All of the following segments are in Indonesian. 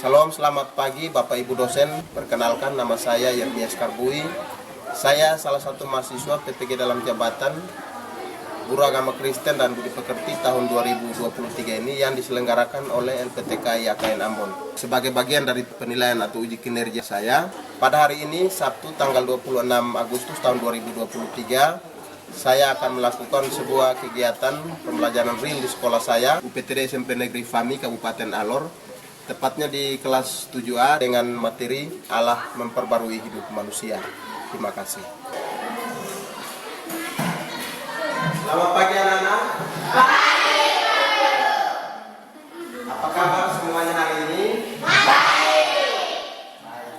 Salam, selamat pagi Bapak Ibu dosen. Perkenalkan, nama saya Yermias Karbui. Saya salah satu mahasiswa PPG dalam jabatan Guru Agama Kristen dan Budi Pekerti tahun 2023 ini yang diselenggarakan oleh LPTK IAKN Ambon. Sebagai bagian dari penilaian atau uji kinerja saya, pada hari ini Sabtu tanggal 26 Agustus tahun 2023, saya akan melakukan sebuah kegiatan pembelajaran real di sekolah saya, UPTD SMP Negeri Fami, Kabupaten Alor, tepatnya di kelas 7A dengan materi Allah memperbarui hidup manusia. Terima kasih. Selamat pagi anak-anak. Apa kabar semuanya hari ini? Baik,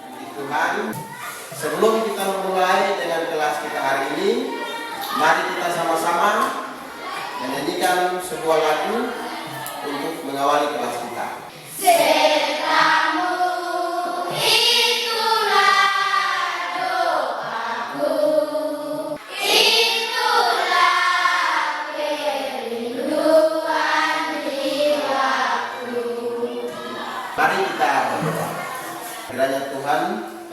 puji Tuhan. Sebelum kita memulai dengan kelas kita hari ini, mari kita sama-sama menyanyikan sebuah lagu untuk mengawali kelas kita. Sertamu itulah doaku, itulah kerinduan jiwaku. Mari kita berdoa. Kiranya Tuhan,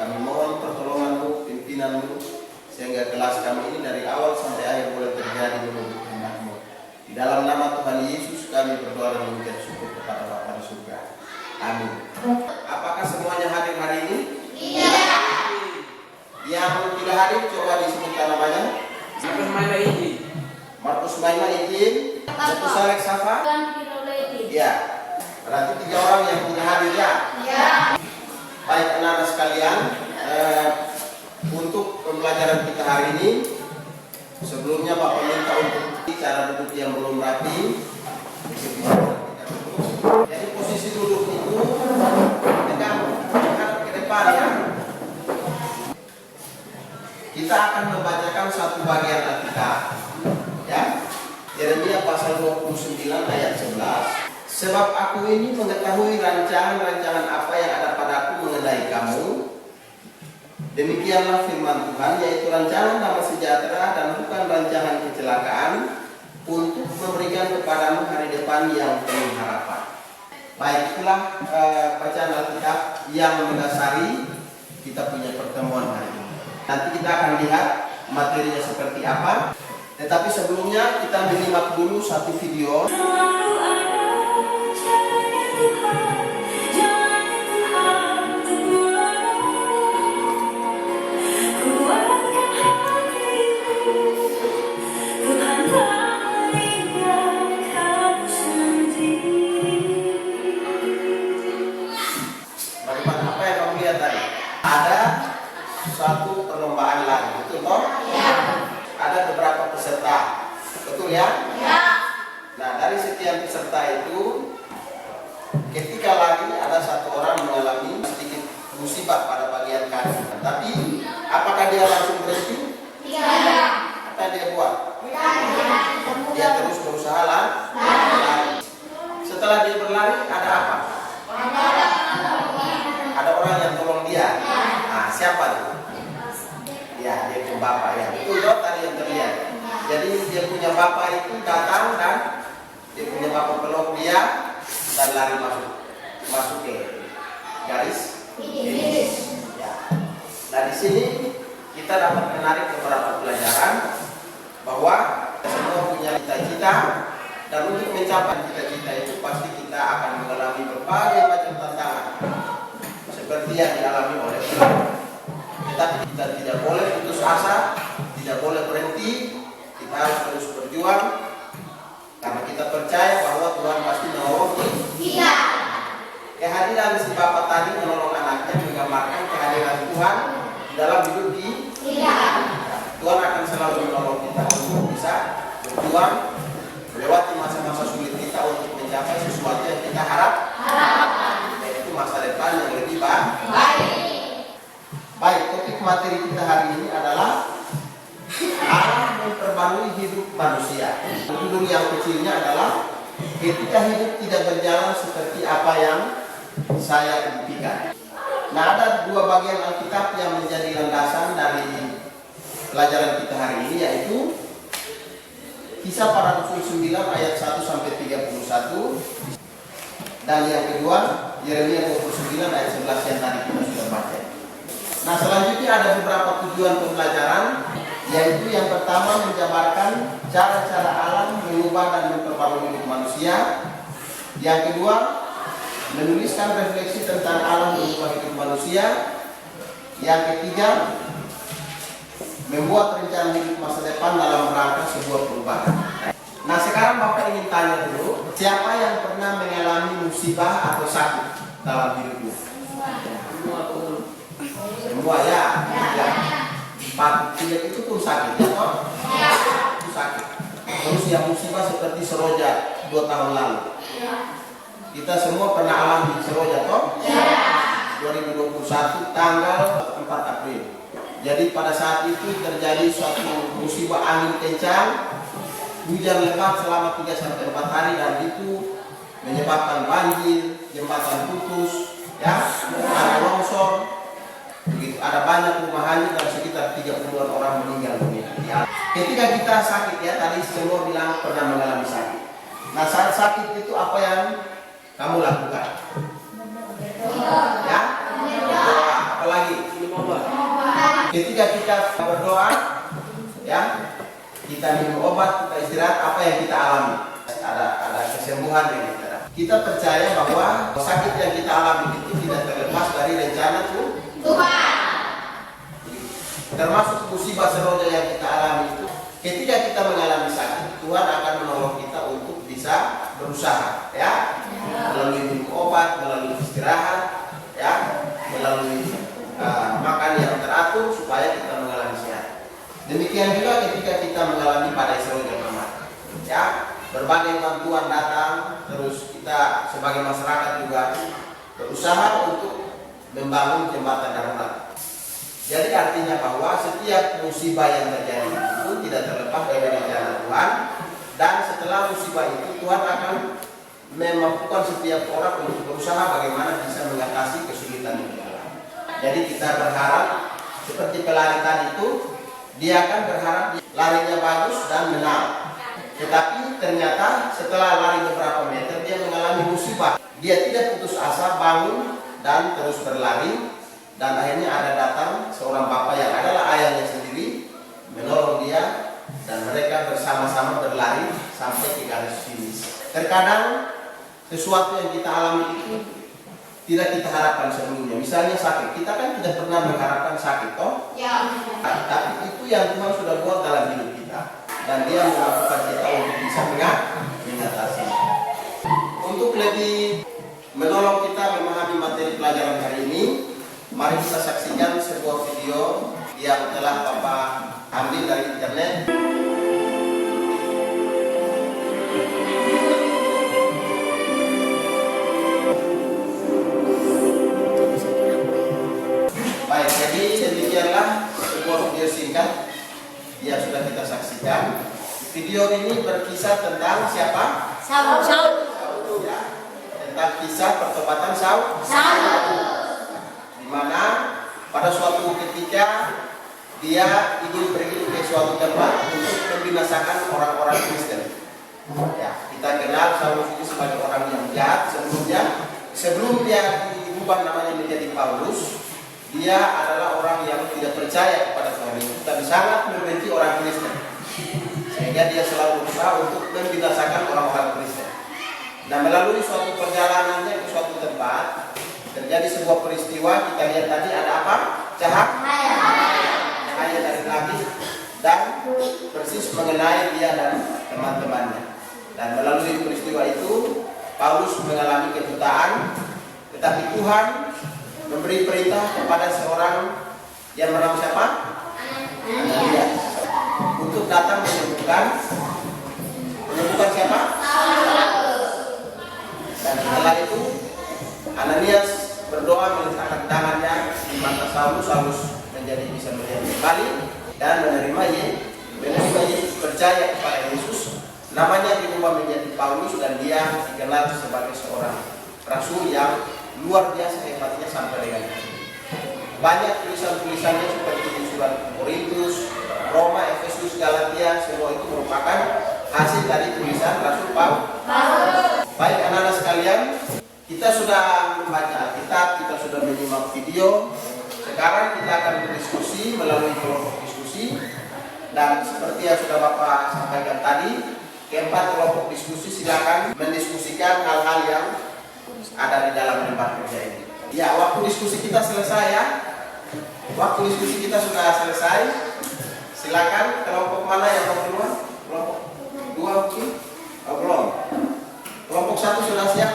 kami mohon pertolongan-Mu, pimpinan-Mu, sehingga kelas kami ini dari awal sampai akhir boleh terjadi menurut kehendak-Mu. Di dalam nama Tuhan Yesus kami berdoa dan mengucap syukur kepada Bapa di surga. Amin. Apakah semuanya hadir hari ini? Iya. Yang tidak hadir coba disebutkan namanya. Markus Maila Izin. Markus Maila Izin. Markus Alex Safa. Ya. Berarti 3 orang yang tidak hadir ya. Iya. Baik anak-anak sekalian, untuk pembelajaran kita hari ini, sebelumnya Bapak minta untuk cara duduk yang belum rapi. Jadi posisi duduk itu tegak ke depan ya. Kita akan membacakan satu bagian Alkitab ya. Yeremia pasal 29 ayat 11. Sebab aku ini mengetahui rancangan-rancangan apa yang ada padaku mengenai kamu. Demikianlah firman Tuhan, yaitu rancangan damai sejahtera dan bukan rancangan kecelakaan, untuk memberikan kepadamu hari depan yang penuh harapan. Baik, itulah bacaan Alkitab yang mendasari kita punya pertemuan hari ini. Nanti kita akan lihat materinya seperti apa. Tetapi sebelumnya kita menyimak dulu satu video. Ada suatu perlombaan lari, betul toh? Ya. Ada beberapa peserta, betul ya? Ya. Nah, dari sekian peserta itu, ketika lari ada satu orang mengalami sedikit musibah pada bagian kaki. Tapi, apakah dia langsung berhenti? Tidak. Apa yang dia buat? Dia terus berusaha lari. Setelah dia berlari, ada apa? Ada orang yang tolong dia. Nah, siapa itu? Ya, dia punya bapak ya. Betul dong tadi yang terlihat. Jadi dia punya bapak itu datang dan dia punya bapak peluk dia dan lari masuk ke garis finish. Ya. Nah, di sini kita dapat menarik beberapa pelajaran bahwa semua punya cita-cita dan untuk mencapai cita-cita itu pasti kita akan mengalami berbagai macam tantangan. Seperti yang dialami oleh kita. Tetapi kita tidak boleh putus asa, tidak boleh berhenti, kita harus terus berjuang karena kita percaya bahwa Tuhan pasti menolong kita. Kehadiran si bapak tadi menolong anaknya menggambarkan kehadiran Tuhan dalam hidup kita. Tuhan akan selalu menolong kita untuk bisa berjuang melewati masa-masa sulit kita untuk mencapai sesuatu yang kita harapkan. Masa depan yang lebih baik. Topik materi kita hari ini adalah Allah memperbarui hidup manusia. Judul yang kecilnya adalah ketika hidup tidak berjalan seperti apa yang saya impikan. Nah, ada 2 bagian Alkitab yang menjadi landasan dari pelajaran kita hari ini, yaitu Kisah Para Rasul 9 ayat 1 sampai 31, dan yang kedua Yeremia 29 ayat 11 yang tadi kita sudah baca. Nah, selanjutnya ada beberapa tujuan pembelajaran, yaitu yang pertama menjabarkan cara-cara alam mengubah dan memperbarui hidup manusia. Yang kedua, menuliskan refleksi tentang alam mengubah hidup manusia. Yang ketiga, membuat rencana hidup masa depan dalam rangka sebuah perubahan. Nah, sekarang Bapak ingin tanya dulu, siapa yang pernah mengalami musibah atau sakit dalam hidupnya? Semua ya. Pak Cilik itu pun sakit, ya toh? Itu sakit. Terus yang musibah seperti Seroja 2 tahun lalu. Kita semua pernah alami Seroja, toh? 2021 tanggal 4 April. Jadi pada saat itu terjadi suatu musibah angin kencang, hujan lebat selama 3-4 hari, dan itu menyebabkan banjir, jembatan putus, ya, ada longsor, begitu. Ada banyak rumah hanyut dan sekitar 30-an orang meninggal dunia. Ya. Ketika kita sakit, ya, tadi semua bilang pernah mengalami sakit. Nah, saat sakit itu apa yang kamu lakukan? Ya, berdoa. Apalagi? Ketika kita berdoa, ya, kita minum obat, kita istirahat, apa yang kita alami? Ada kesembuhan yang kita. Kita percaya bahwa sakit yang kita alami itu tidak terlepas dari rencana Tuhan. Termasuk musibah Seroja yang kita alami itu. Ketika kita mengalami sakit, Tuhan akan menolong kita untuk bisa berusaha, ya, melalui minum obat, melalui istirahat, ya, melalui makan yang teratur supaya kita mengalami sehat. Demikian juga ketika kita mengalami badai Seroja kemarin, ya, berbagai bantuan datang, terus kita sebagai masyarakat juga berusaha untuk membangun jembatan darurat. Jadi artinya bahwa setiap musibah yang terjadi itu tidak terlepas dari rencana Tuhan, dan setelah musibah itu Tuhan akan memampukan setiap orang untuk berusaha bagaimana bisa mengatasi kesulitan itu. Jadi kita berharap seperti pelari tadi itu, dia akan berharap larinya bagus dan menang. Tetapi ternyata setelah lari beberapa meter dia mengalami musibah. Dia tidak putus asa, bangun dan terus berlari, dan akhirnya ada datang seorang bapak yang adalah ayahnya sendiri menolong dia, dan mereka bersama-sama berlari sampai ke garis finish. Terkadang sesuatu yang kita alami itu tidak kita harapkan sebelumnya. Misalnya sakit, kita kan tidak pernah mengharapkan sakit, toh? Ya. Tapi itu yang Tuhan sudah buat dalam hidup kita, dan Dia melakukan kita untuk bisa mengatasi. Untuk lebih menolong kita memahami materi pelajaran hari ini, mari kita saksikan sebuah video yang telah Bapak ambil dari internet. Baik, jadi demikianlah sebuah video singkat yang sudah kita saksikan. Video ini berkisah tentang siapa? Saul. Ya, tentang kisah pertobatan Saul. Di mana pada suatu ketika dia ingin pergi ke suatu tempat untuk membinasakan orang-orang Kristen. Ya, kita kenal Saul ini sebagai orang yang jahat sebelumnya. Sebelum dia diubah namanya menjadi Paulus, dia adalah orang yang tidak percaya kepada Tuhan Yesus, tapi sangat membenci orang Kristen. Sehingga dia selalu berusaha untuk membinasakan orang-orang Kristen. Nah, melalui suatu perjalanannya ke suatu tempat, terjadi sebuah peristiwa. Kita lihat tadi ada apa? Cahaya dari langit dan persis mengenai dia dan teman-temannya. Dan melalui peristiwa itu, Paulus mengalami kebutaan, tetapi Tuhan memberi perintah kepada seorang yang bernama siapa? Ananias, untuk datang menyembuhkan siapa? Dan setelah itu Ananias berdoa meletakkan tangannya di mata Saulus menjadi bisa melihat kembali dan menerima Yesus, percaya kepada Yesus. Namanya diubah menjadi Paulus, dan dia dikenal sebagai seorang rasul yang luar biasa hebatnya sampai dengan ini. Banyak tulisan-tulisannya seperti di surat Korintus, Roma, Efesus, Galatia, semua itu merupakan hasil dari tulisan Rasul Paulus. Baik anak-anak sekalian, Kita sudah membaca Alkitab, kita sudah menyimak video. Sekarang kita akan berdiskusi melalui kelompok diskusi. Dan seperti yang sudah Bapak sampaikan tadi, keempat kelompok diskusi silakan mendiskusikan hal-hal yang ada di dalam tempat kerja ini. Ya, waktu diskusi kita selesai ya. Waktu diskusi kita sudah selesai. Silakan kelompok mana yang mau keluar? Kelompok 2 mungkin? Oh, belum. Kelompok 1 sudah siap?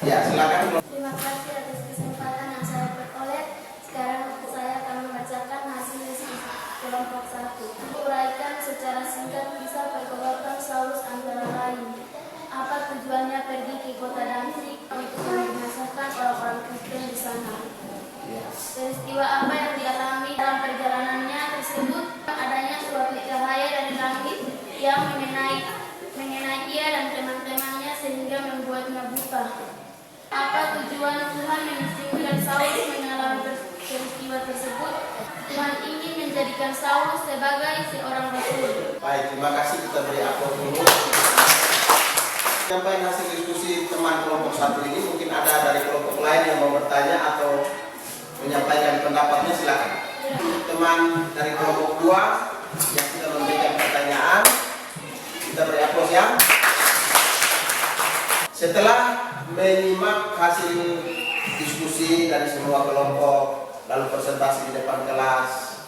Ya, silakan. Terima kasih atas kesempatan yang saya peroleh. Sekarang saya akan membacakan hasil diskusi kelompok 1. Uraikan secara singkat kisah pergolakan Saulus antara lain. Apa tujuannya pergi ke kota Damsyik untuk membinasakan orang-orang Kristen di sana? Peristiwa apa yang dialami dalam perjalanannya tersebut? Adanya suatu cahaya dari langit yang mengenai ia dan teman-temannya sehingga membuatnya buta. Apa tujuan Tuhan mengizinkan Saulus mengalami peristiwa tersebut? Tuhan ingin menjadikan Saulus sebagai seorang rasul. Baik, terima kasih. Kita beri aplaus dulu. Sampai hasil diskusi teman kelompok 1 ini, mungkin ada dari kelompok lain yang mau bertanya atau menyampaikan pendapatnya, silakan. Teman dari kelompok 2 yang sudah memberikan pertanyaan, kita beri aplaus ya. Setelah menyimak hasil diskusi dari semua kelompok, lalu presentasi di depan kelas,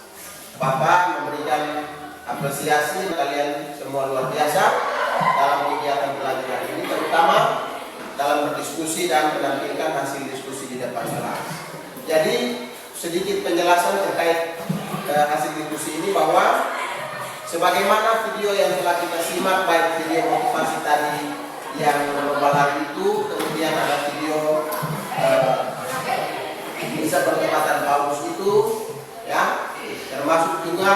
Bapak memberikan apresiasi kalian semua luar biasa dalam kegiatan pelajaran ini, terutama dalam berdiskusi dan menampilkan hasil diskusi di depan kelas. Jadi sedikit penjelasan terkait hasil diskusi ini, bahwa sebagaimana video yang telah kita simak, baik video motivasi tadi yang membalari itu, kemudian ada video bisa pertempatan Paulus itu, ya, termasuk juga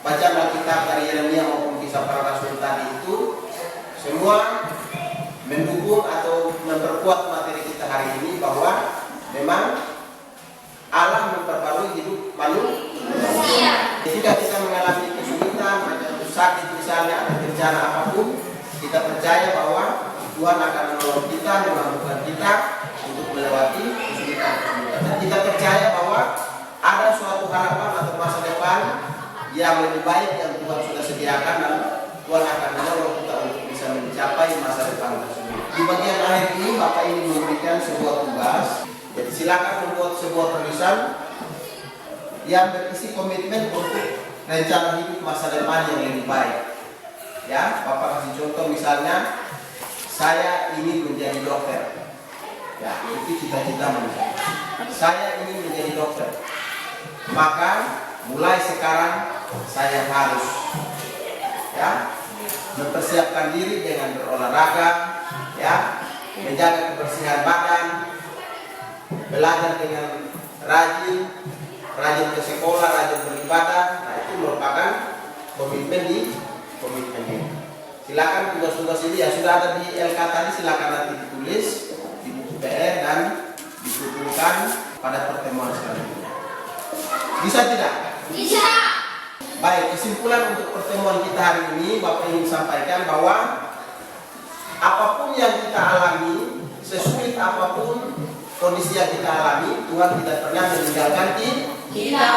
bacaan Alkitab dari Yeremia maupun kisah para rasul tadi itu, semua mendukung atau memperkuat materi kita hari ini, bahwa memang Allah memperbarui hidup manusia. Jika kita mengalami kesulitan, macam sakit misalnya, ada bencana apapun, kita percaya bahwa Tuhan akan menolong kita, memampukan kita untuk melewati kesulitan. Dan kita percaya bahwa ada suatu harapan atau masa depan yang lebih baik yang Tuhan sudah sediakan, dan Tuhan akan menolong kita untuk bisa mencapai masa depan tersebut. Di bagian akhir ini, Bapak ini memberikan sebuah tugas. Jadi silakan membuat sebuah tulisan yang berisi komitmen untuk rencana hidup masa depan yang lebih baik. Ya, Bapak kasih contoh misalnya, saya ingin menjadi dokter. Ya, itu cita-cita manusia. Saya ingin menjadi dokter. Maka mulai sekarang saya harus, ya, mempersiapkan diri dengan berolahraga, ya, menjaga kebersihan badan, belajar dengan rajin ke sekolah, rajin beribadah. Nah, itu merupakan komitmen ini. Silakan tugas-tugas ini yang sudah ada di LK tadi, silakan nanti ditulis di buku PR dan dikumpulkan pada pertemuan selanjutnya. Bisa tidak? Bisa. Baik, kesimpulan untuk pertemuan kita hari ini, Bapak ingin sampaikan bahwa apapun yang kita alami, sesulit apapun kondisi yang kita alami, Tuhan tidak pernah meninggalkan kita.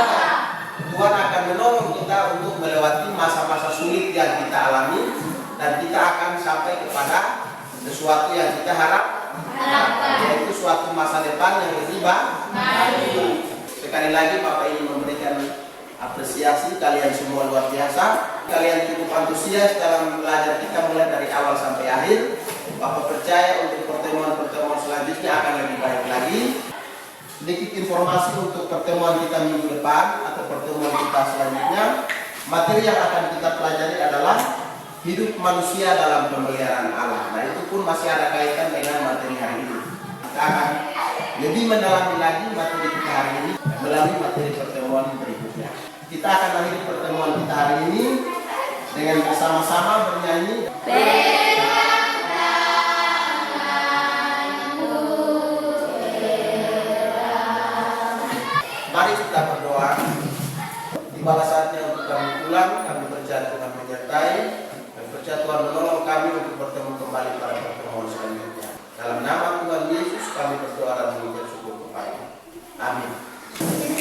Tuhan akan menolong kita untuk melewati masa-masa sulit yang kita alami, dan kita akan sampai kepada sesuatu yang kita harapkan, yaitu suatu masa depan yang lebih baik. Sekali lagi Bapak ingin memberikan apresiasi, kalian semua luar biasa. Kalian cukup antusias dalam belajar kita mulai dari awal sampai akhir. Bapak percaya untuk pertemuan-pertemuan selanjutnya akan lebih baik lagi. Sedikit informasi untuk pertemuan kita minggu depan atau pertemuan kita selanjutnya. Materi yang akan kita pelajari adalah hidup manusia dalam pemeliharaan Allah. Nah, itu pun masih ada kaitan dengan materi hari ini. Kita akan lebih mendalami lagi materi kita hari ini melalui materi pertemuan berikutnya. Kita akan akhiri pertemuan kita hari ini dengan bersama-sama bernyanyi. Mari kita berdoa. Tibalah saatnya untuk kami pulang, kami percaya Tuhan menyertai. Supaya Tuhan menolong kami untuk bertemu kembali pada pertemuan selanjutnya. Dalam nama Tuhan Yesus kami berdoa dan mengucap syukur kepada. Amin.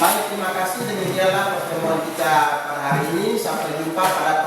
Baik, terima kasih. Demikianlah pertemuan kita pada hari ini. Sampai jumpa pada